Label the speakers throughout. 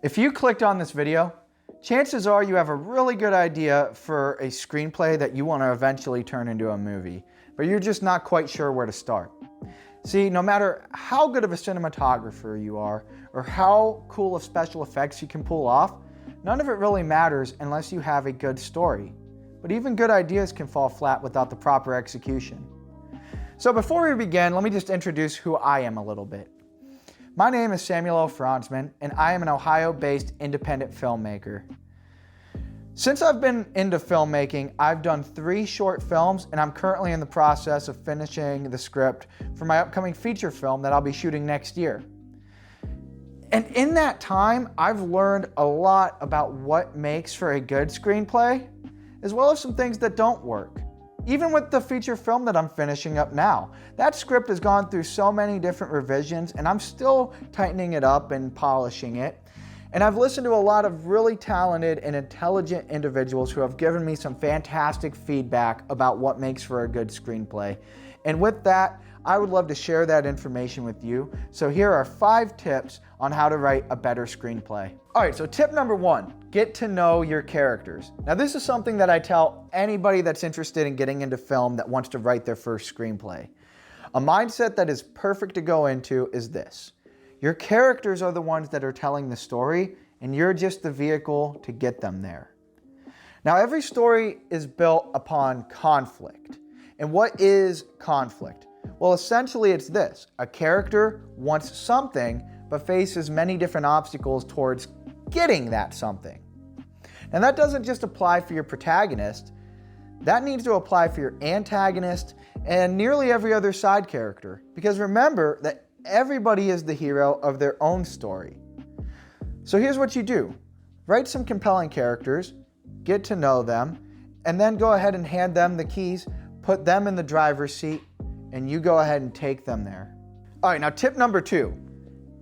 Speaker 1: If you clicked on this video, chances are you have a really good idea for a screenplay that you want to eventually turn into a movie, but you're just not quite sure where to start. See, no matter how good of a cinematographer you are, or how cool of special effects you can pull off, none of it really matters unless you have a good story. But even good ideas can fall flat without the proper execution. So before we begin, let me just introduce who I am a little bit. My name is Samuel O. Franzman, and I am an Ohio-based independent filmmaker. Since I've been into filmmaking, I've done 3 short films, and I'm currently in the process of finishing the script for my upcoming feature film that I'll be shooting next year. And in that time, I've learned a lot about what makes for a good screenplay, as well as some things that don't work. Even with the feature film that I'm finishing up now, that script has gone through so many different revisions, and I'm still tightening it up and polishing it. And I've listened to a lot of really talented and intelligent individuals who have given me some fantastic feedback about what makes for a good screenplay. And with that, I would love to share that information with you. So here are 5 tips on how to write a better screenplay. All right, so tip number 1, get to know your characters. Now this is something that I tell anybody that's interested in getting into film that wants to write their first screenplay. A mindset that is perfect to go into is this: your characters are the ones that are telling the story, and you're just the vehicle to get them there. Now every story is built upon conflict. And what is conflict? Well, essentially it's this: a character wants something but faces many different obstacles towards getting that something. Now that doesn't just apply for your protagonist, that needs to apply for your antagonist and nearly every other side character. Because remember that everybody is the hero of their own story. So here's what you do: write some compelling characters, get to know them, and then go ahead and hand them the keys, put them in the driver's seat, and you go ahead and take them there. All right, now tip number 2,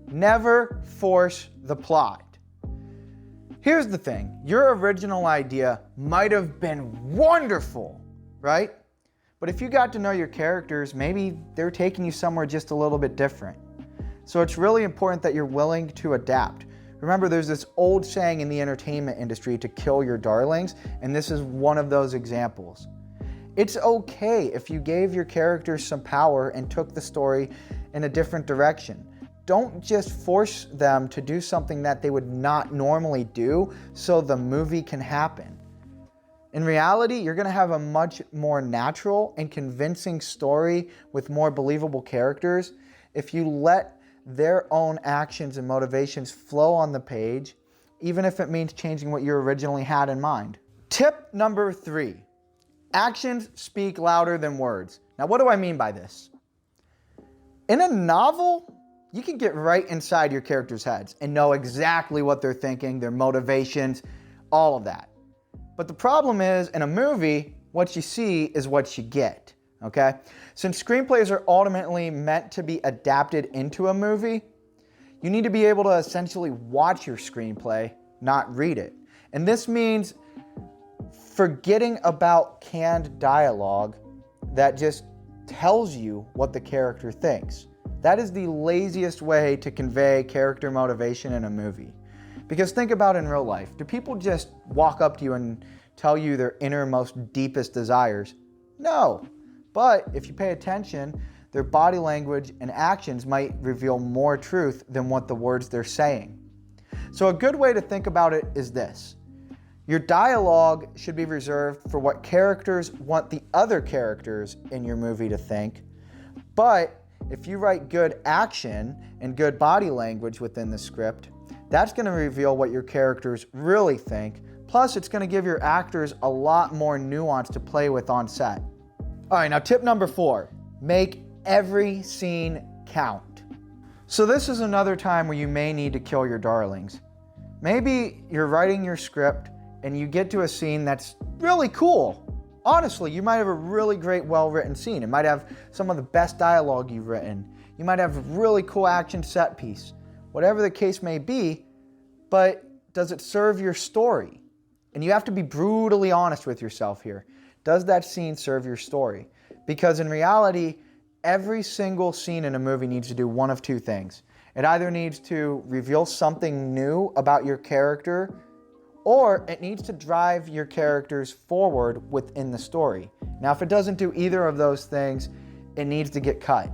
Speaker 1: never force the plot. Here's the thing: your original idea might have been wonderful, right? But if you got to know your characters, maybe they're taking you somewhere just a little bit different. So it's really important that you're willing to adapt. Remember, there's this old saying in the entertainment industry to kill your darlings, and this is one of those examples. It's okay if you gave your characters some power and took the story in a different direction. Don't just force them to do something that they would not normally do so the movie can happen. In reality, you're going to have a much more natural and convincing story with more believable characters if you let their own actions and motivations flow on the page, even if it means changing what you originally had in mind. Tip number 3, actions speak louder than words. Now, what do I mean by this? In a novel, you can get right inside your characters' heads and know exactly what they're thinking, their motivations, all of that. But the problem is, in a movie, what you see is what you get, okay? Since screenplays are ultimately meant to be adapted into a movie, you need to be able to essentially watch your screenplay, not read it. And this means forgetting about canned dialogue that just tells you what the character thinks. That is the laziest way to convey character motivation in a movie. Because think about in real life. Do people just walk up to you and tell you their innermost, deepest desires? No. But if you pay attention, their body language and actions might reveal more truth than what the words they're saying. So a good way to think about it is this: your dialogue should be reserved for what characters want the other characters in your movie to think. But if you write good action and good body language within the script, that's going to reveal what your characters really think. Plus, it's going to give your actors a lot more nuance to play with on set. All right, now tip number 4, make every scene count. So this is another time where you may need to kill your darlings. Maybe you're writing your script and you get to a scene that's really cool. Honestly, you might have a really great, well-written scene. It might have some of the best dialogue you've written. You might have a really cool action set piece. Whatever the case may be, but does it serve your story? And you have to be brutally honest with yourself here. Does that scene serve your story? Because in reality, every single scene in a movie needs to do one of 2 things. It either needs to reveal something new about your character, or it needs to drive your characters forward within the story. Now, if it doesn't do either of those things, it needs to get cut.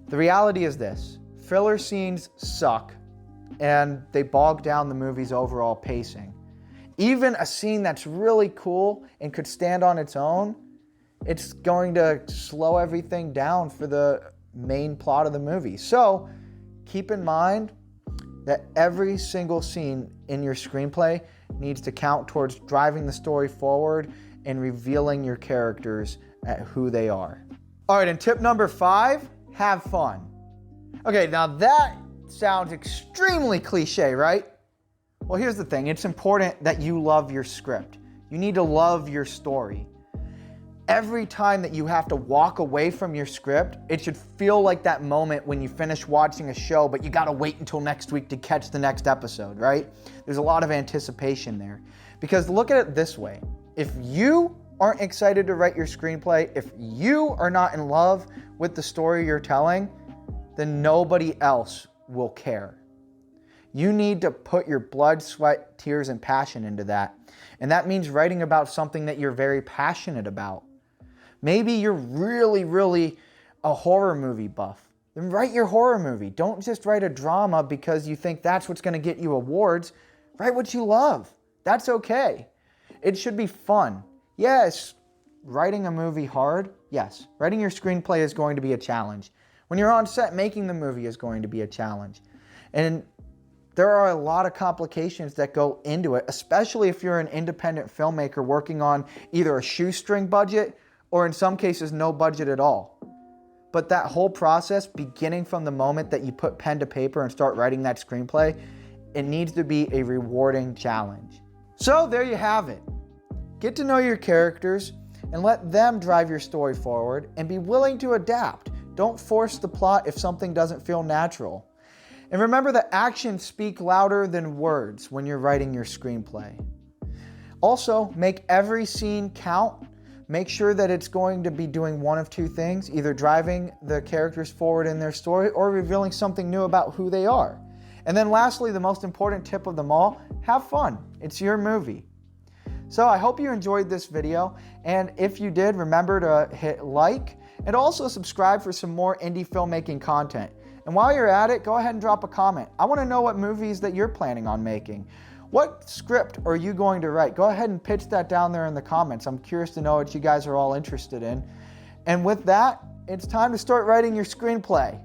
Speaker 1: The reality is this: filler scenes suck, and they bog down the movie's overall pacing. Even a scene that's really cool and could stand on its own, it's going to slow everything down for the main plot of the movie. So keep in mind that every single scene in your screenplay needs to count towards driving the story forward and revealing your characters at who they are. All right, and tip number 5, have fun. Okay, now that sounds extremely cliche, right? Well, here's the thing. It's important that you love your script. You need to love your story. Every time that you have to walk away from your script, it should feel like that moment when you finish watching a show, but you gotta wait until next week to catch the next episode, right? There's a lot of anticipation there. Because look at it this way. If you aren't excited to write your screenplay, if you are not in love with the story you're telling, then nobody else will care. You need to put your blood, sweat, tears, and passion into that. And that means writing about something that you're very passionate about. Maybe you're really a horror movie buff. Then write your horror movie. Don't just write a drama because you think that's what's going to get you awards. Write what you love. That's okay. It should be fun. Yes, writing a movie hard? Yes. Writing your screenplay is going to be a challenge. When you're on set, making the movie is going to be a challenge. And there are a lot of complications that go into it, especially if you're an independent filmmaker working on either a shoestring budget or in some cases no budget at all. But that whole process, beginning from the moment that you put pen to paper and start writing that screenplay, it needs to be a rewarding challenge. So there you have it. Get to know your characters and let them drive your story forward, and be willing to adapt. Don't force the plot if something doesn't feel natural. And remember that actions speak louder than words when you're writing your screenplay. Also, make every scene count. Make sure that it's going to be doing one of two things, either driving the characters forward in their story or revealing something new about who they are. And then lastly, the most important tip of them all, have fun. It's your movie. So I hope you enjoyed this video, and if you did, remember to hit like and also subscribe for some more indie filmmaking content. And while you're at it, go ahead and drop a comment. I want to know what movies that you're planning on making. What script are you going to write? Go ahead and pitch that down there in the comments. I'm curious to know what you guys are all interested in. And with that, it's time to start writing your screenplay.